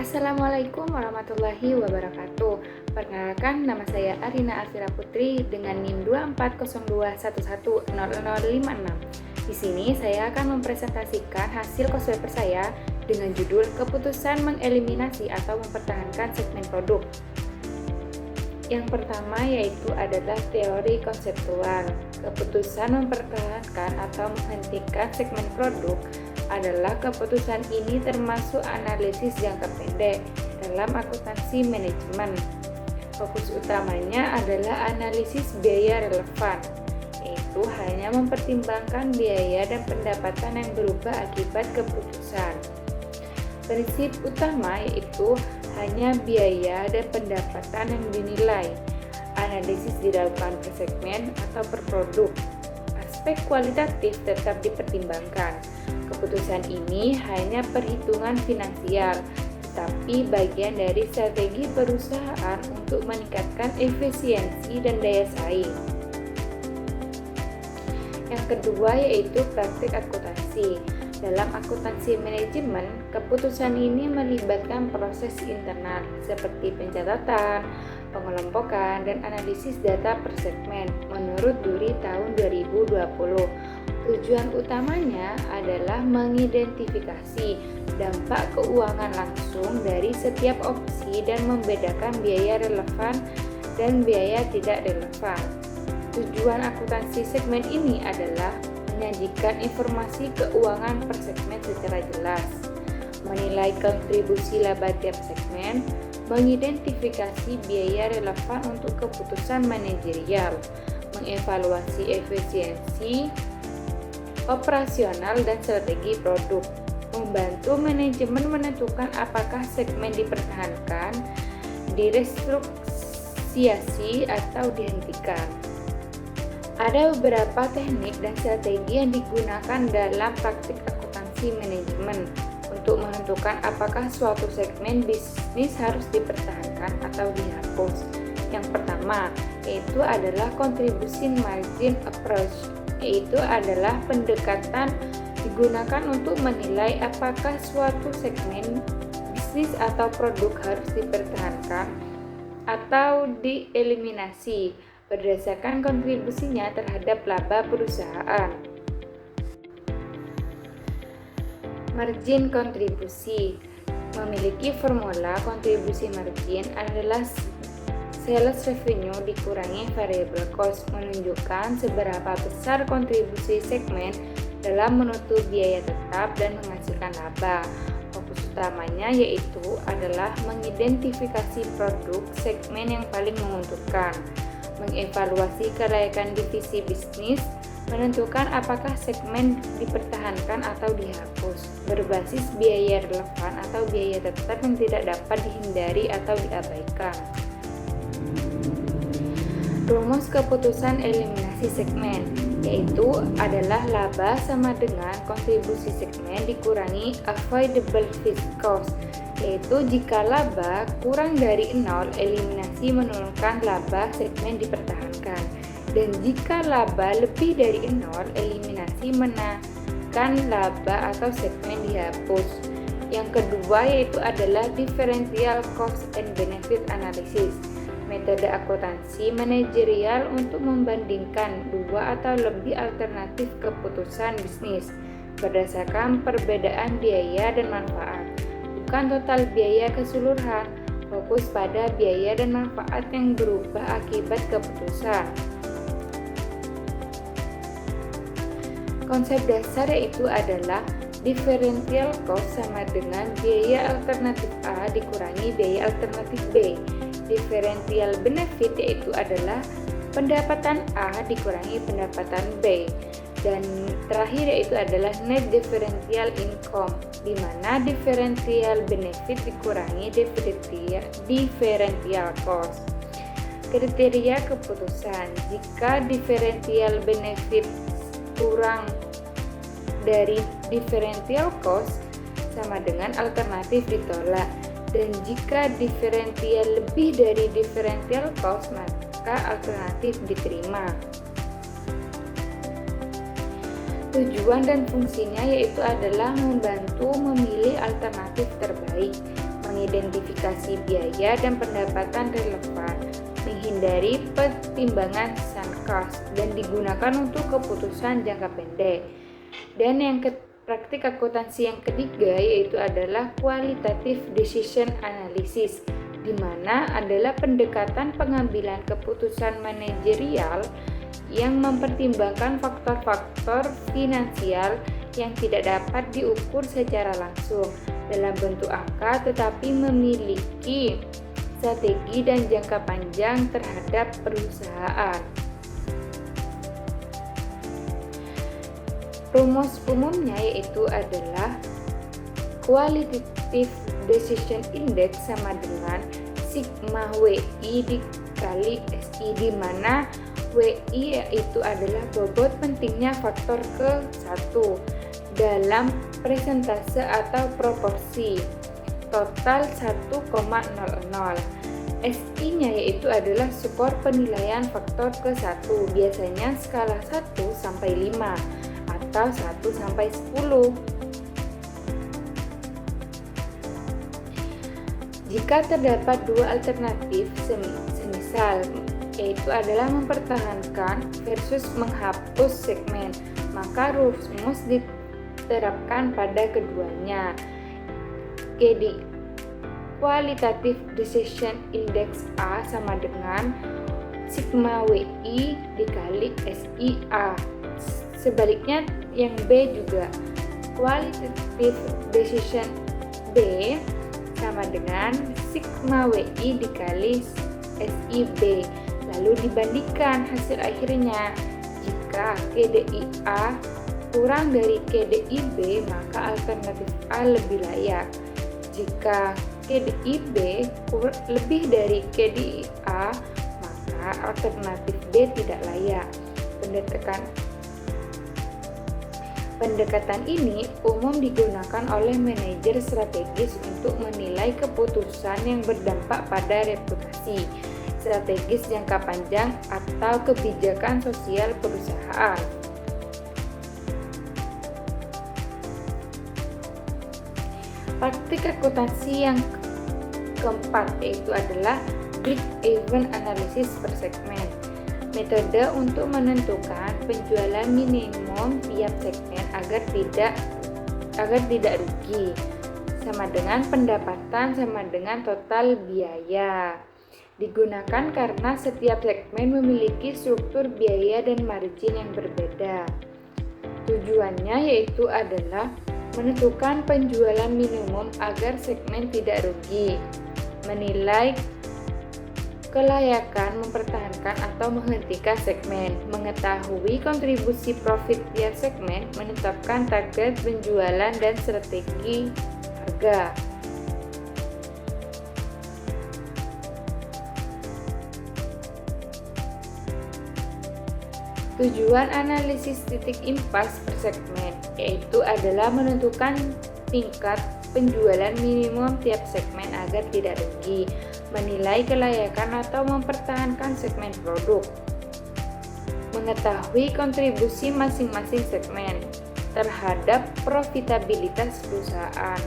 Assalamualaikum warahmatullahi wabarakatuh. Perkenalkan, nama saya Arina Alfira Putri dengan NIM 240211000056. Di sini saya akan mempresentasikan hasil course paper saya dengan judul Keputusan Mengeliminasi atau Mempertahankan Segmen Produk. Yang pertama yaitu adalah teori konseptual. Keputusan mempertahankan atau menghentikan segmen produk adalah keputusan ini termasuk analisis jangka pendek dalam akuntansi manajemen. Fokus utamanya adalah analisis biaya relevan, yaitu hanya mempertimbangkan biaya dan pendapatan yang berubah akibat keputusan. Prinsip utama yaitu hanya biaya dan pendapatan yang dinilai. Analisis dilakukan per segmen atau per produk. Aspek kualitatif tetap dipertimbangkan. Keputusan ini hanya perhitungan finansial, tetapi bagian dari strategi perusahaan untuk meningkatkan efisiensi dan daya saing. Yang kedua yaitu praktik akuntansi. Dalam akuntansi manajemen, keputusan ini melibatkan proses internal seperti pencatatan, pengelompokan, dan analisis data per segmen menurut Duri tahun 2020. Tujuan utamanya adalah mengidentifikasi dampak keuangan langsung dari setiap opsi dan membedakan biaya relevan dan biaya tidak relevan. Tujuan akuntansi segmen ini adalah menyajikan informasi keuangan per segmen secara jelas, menilai kontribusi laba tiap segmen, mengidentifikasi biaya relevan untuk keputusan manajerial, mengevaluasi efisiensi operasional dan strategi produk, membantu manajemen menentukan apakah segmen dipertahankan, direstruksiasi atau dihentikan. Ada beberapa teknik dan strategi yang digunakan dalam praktik akuntansi manajemen untuk menentukan apakah suatu segmen bisnis harus dipertahankan atau dihapus. Yang pertama, yaitu adalah contribution margin approach, yaitu adalah pendekatan digunakan untuk menilai apakah suatu segmen bisnis atau produk harus dipertahankan atau dieliminasi berdasarkan kontribusinya terhadap laba perusahaan. Margin kontribusi memiliki formula. Kontribusi margin adalah sales revenue dikurangi variable cost, menunjukkan seberapa besar kontribusi segmen dalam menutup biaya tetap dan menghasilkan laba. Fokus utamanya yaitu adalah mengidentifikasi produk segmen yang paling menguntungkan, mengevaluasi kelayakan divisi bisnis, menentukan apakah segmen dipertahankan atau dihapus, berbasis biaya relevan atau biaya tetap yang tidak dapat dihindari atau diabaikan. Rumus keputusan eliminasi segmen yaitu adalah laba sama dengan kontribusi segmen dikurangi avoidable fixed cost, yaitu jika laba kurang dari 0, eliminasi menurunkan laba segmen dipertahankan, dan jika laba lebih dari 0, eliminasi menaikkan laba atau segmen dihapus. Yang kedua yaitu adalah differential cost and benefit analysis, metode akuntansi manajerial untuk membandingkan dua atau lebih alternatif keputusan bisnis berdasarkan perbedaan biaya dan manfaat, bukan total biaya keseluruhan. Fokus pada biaya dan manfaat yang berubah akibat keputusan. Konsep dasar yaitu adalah differential cost sama dengan biaya alternatif A dikurangi biaya alternatif B. Differential benefit yaitu adalah pendapatan A dikurangi pendapatan B. Dan terakhir yaitu adalah net differential income, di mana differential benefit dikurangi differential cost. Kriteria keputusan: jika differential benefit kurang dari differential cost sama dengan alternatif ditolak, dan jika diferensial lebih dari differential cost maka alternatif diterima. Tujuan dan fungsinya yaitu adalah membantu memilih alternatif terbaik, mengidentifikasi biaya dan pendapatan relevan, menghindari pertimbangan sunk cost, dan digunakan untuk keputusan jangka pendek. Dan praktik akuntansi yang ketiga yaitu adalah qualitative decision analysis, di mana adalah pendekatan pengambilan keputusan manajerial yang mempertimbangkan faktor-faktor finansial yang tidak dapat diukur secara langsung dalam bentuk angka, tetapi memiliki strategi dan jangka panjang terhadap perusahaan. Rumus umumnya yaitu adalah Qualitative Decision Index sama dengan sigma WI dikali SI, di mana WI yaitu adalah bobot pentingnya faktor ke-1 dalam persentase atau proporsi total 1,00. SI-nya yaitu adalah skor penilaian faktor ke-1, biasanya skala 1 sampai 5 atau 1 sampai 10. Jika terdapat dua alternatif semisal yaitu adalah mempertahankan versus menghapus segmen, maka rumus diterapkan pada keduanya. Jadi Qualitative Decision Index A sama dengan sigma WI dikali SIA. Sebaliknya yang B juga, Qualitative Decision B sama dengan sigma WI dikali SIB. Lalu dibandingkan hasil akhirnya. Jika KDIA kurang dari KDIB, maka alternatif A lebih layak. Jika KDIB lebih dari KDIA, maka alternatif B tidak layak. Pendekatan ini umum digunakan oleh manajer strategis untuk menilai keputusan yang berdampak pada reputasi, strategis jangka panjang, atau kebijakan sosial perusahaan. Praktik akuntansi yang keempat yaitu adalah break-even analysis per segmen. Metode untuk menentukan penjualan minimum tiap segmen agar tidak rugi, sama dengan pendapatan sama dengan total biaya. Digunakan karena setiap segmen memiliki struktur biaya dan margin yang berbeda. Tujuannya yaitu adalah menentukan penjualan minimum agar segmen tidak rugi, menilai kelayakan mempertahankan atau menghentikan segmen, mengetahui kontribusi profit tiap segmen, menetapkan target penjualan dan strategi harga. Tujuan analisis titik impas per segmen yaitu adalah menentukan tingkat penjualan minimum tiap segmen agar tidak rugi, menilai kelayakan atau mempertahankan segmen produk, mengetahui kontribusi masing-masing segmen terhadap profitabilitas perusahaan,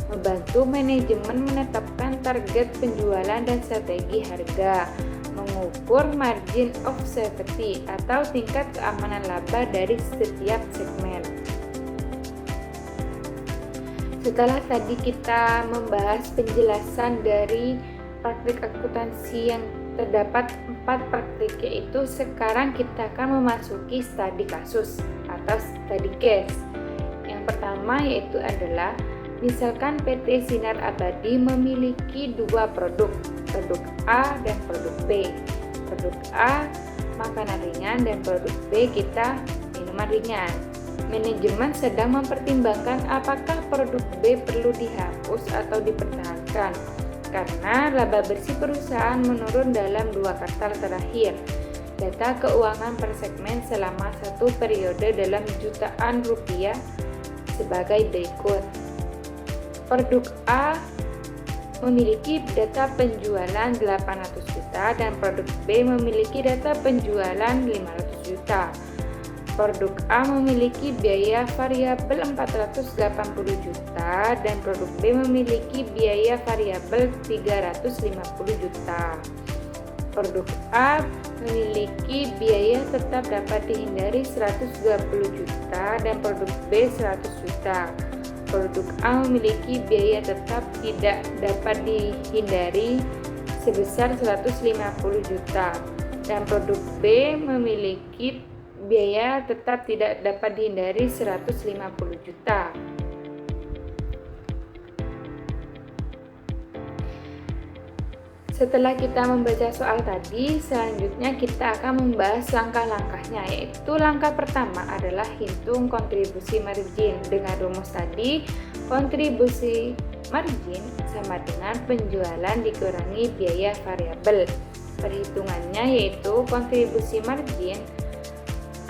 membantu manajemen menetapkan target penjualan dan strategi harga, mengukur margin of safety atau tingkat keamanan laba dari setiap segmen. Setelah tadi kita membahas penjelasan dari praktik akuntansi yang terdapat 4 praktik, yaitu sekarang kita akan memasuki studi kasus atau study case. Yang pertama yaitu adalah misalkan PT Sinar Abadi memiliki 2 produk A dan produk B. Produk A makanan ringan dan produk B kita minuman ringan. Manajemen sedang mempertimbangkan apakah produk B perlu dihapus atau dipertahankan karena laba bersih perusahaan menurun dalam 2 kuartal terakhir. Data keuangan per segmen selama 1 periode dalam jutaan rupiah sebagai berikut. Produk A memiliki data penjualan 800 juta dan produk B memiliki data penjualan 500 juta. Produk A memiliki biaya variabel 480 juta dan produk B memiliki biaya variabel 350 juta. Produk A memiliki biaya tetap dapat dihindari 120 juta dan produk B 100 juta. Produk A memiliki biaya tetap tidak dapat dihindari sebesar 150 juta dan produk B memiliki biaya tetap tidak dapat dihindari 150 juta. Setelah kita membaca soal tadi, selanjutnya kita akan membahas langkah-langkahnya, yaitu langkah pertama adalah hitung kontribusi margin. Dengan rumus tadi, kontribusi margin sama dengan penjualan dikurangi biaya variabel. Perhitungannya yaitu kontribusi margin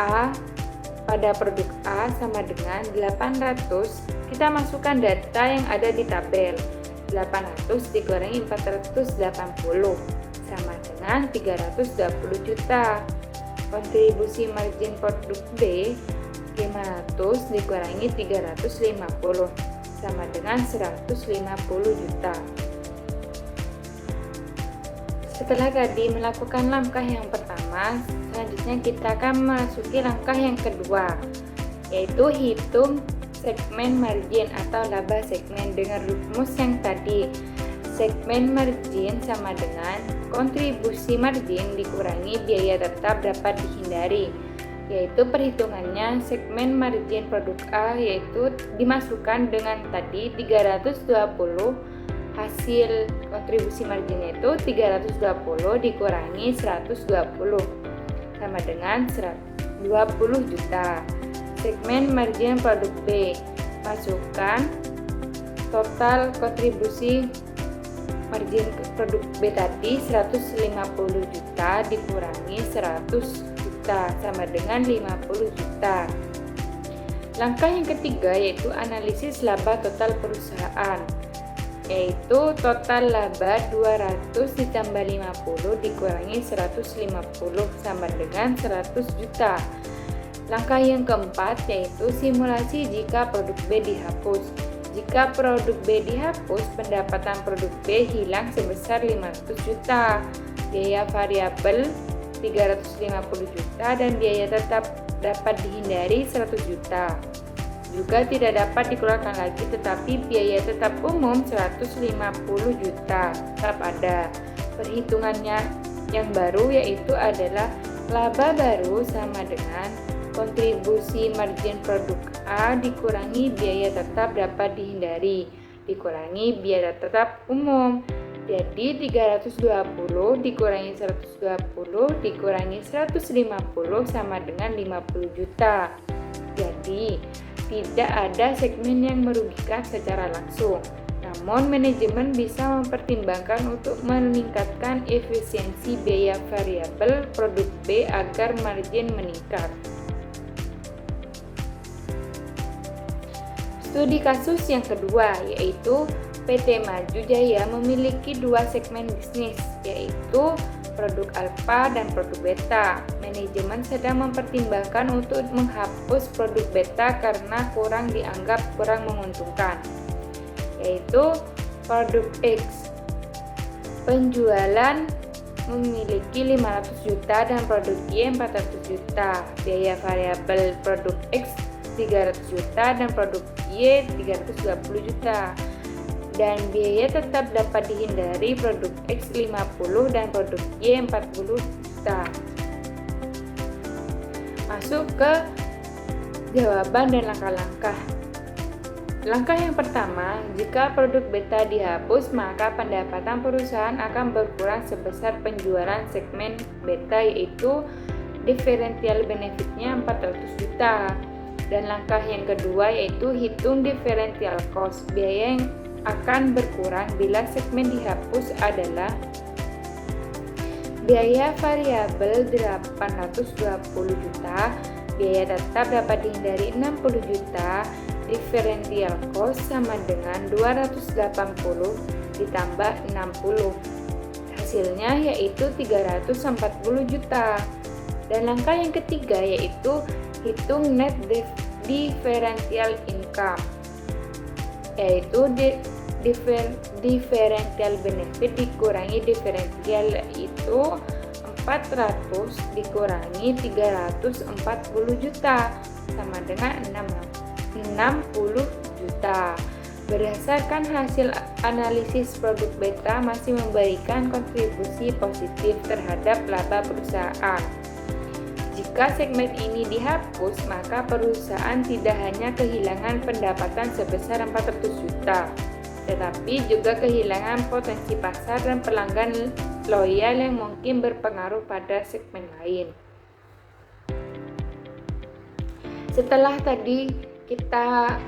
A pada produk A sama dengan 800. Kita masukkan data yang ada di tabel. 800 dikurangi 480 sama dengan 320 juta. Kontribusi margin produk B 500 dikurangi 350 sama dengan 150 juta. Setelah tadi melakukan langkah yang pertama, selanjutnya kita akan memasuki langkah yang kedua, yaitu hitung segmen margin atau laba segmen. Dengan rumus yang tadi, segmen margin sama dengan kontribusi margin dikurangi biaya tetap dapat dihindari, yaitu perhitungannya segmen margin produk A yaitu dimasukkan dengan tadi 320, hasil kontribusi marginnya itu 320 dikurangi 120 sama dengan 120 juta. Segmen margin produk B, masukkan total kontribusi margin produk B tadi 150 juta dikurangi 100 juta sama dengan 50 juta. Langkah yang ketiga yaitu analisis laba total perusahaan, yaitu total laba 200 ditambah 50 dikurangi 150 sama dengan 100 juta. Langkah yang keempat yaitu simulasi jika produk B dihapus. Jika produk B dihapus, pendapatan produk B hilang sebesar 500 juta, biaya variabel 350 juta dan biaya tetap dapat dihindari 100 juta. Juga tidak dapat dikeluarkan lagi, tetapi biaya tetap umum 150 juta tetap ada. Perhitungannya yang baru yaitu adalah laba baru sama dengan kontribusi margin produk A dikurangi biaya tetap dapat dihindari dikurangi biaya tetap umum. Jadi 320 dikurangi 120 dikurangi 150 sama dengan 50 juta. Jadi tidak ada segmen yang merugikan secara langsung. Namun manajemen bisa mempertimbangkan untuk meningkatkan efisiensi biaya variabel produk B agar margin meningkat. Studi kasus yang kedua yaitu PT Maju Jaya memiliki dua segmen bisnis, yaitu produk alfa dan produk beta. Manajemen sedang mempertimbangkan untuk menghapus produk beta karena dianggap kurang menguntungkan, yaitu produk X. Penjualan memiliki 500 juta dan produk Y 400 juta. Biaya variabel produk X 300 juta dan produk Y 320 juta. Dan biaya tetap dapat dihindari produk X 50 dan produk Y 40 juta. Masuk ke jawaban dan langkah-langkah. Langkah yang pertama, jika produk beta dihapus, maka pendapatan perusahaan akan berkurang sebesar penjualan segmen beta, yaitu differential benefitnya 400 juta. Dan langkah yang kedua yaitu hitung differential cost. Biaya yang akan berkurang bila segmen dihapus adalah biaya variabel 820 juta, biaya tetap dapat dihindari 60 juta, differential cost sama dengan 280 ditambah 60. Hasilnya yaitu 340 juta. Dan langkah yang ketiga yaitu hitung net differential income, yaitu differential benefit dikurangi differential, yaitu 400 dikurangi 340 juta sama dengan 60 juta. Berdasarkan hasil analisis produk beta masih memberikan kontribusi positif terhadap laba perusahaan. Jika segmen ini dihapus, maka perusahaan tidak hanya kehilangan pendapatan sebesar 400 juta, tetapi juga kehilangan potensi pasar dan pelanggan loyal yang mungkin berpengaruh pada segmen lain. Setelah tadi kita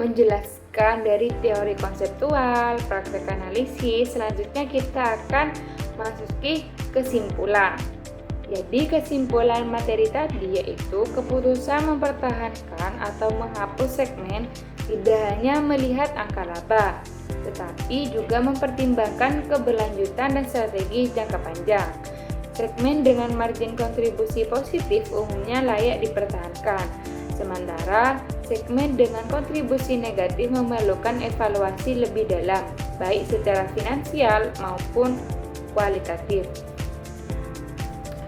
menjelaskan dari teori konseptual, praktek analisis, selanjutnya kita akan masuki kesimpulan. Jadi kesimpulan materi tadi yaitu keputusan mempertahankan atau menghapus segmen tidak hanya melihat angka laba, tetapi juga mempertimbangkan keberlanjutan dan strategi jangka panjang. Segmen dengan margin kontribusi positif umumnya layak dipertahankan, sementara segmen dengan kontribusi negatif memerlukan evaluasi lebih dalam, baik secara finansial maupun kualitatif.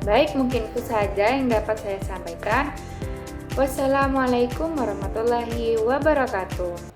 Baik, mungkin itu saja yang dapat saya sampaikan. Wassalamualaikum warahmatullahi wabarakatuh.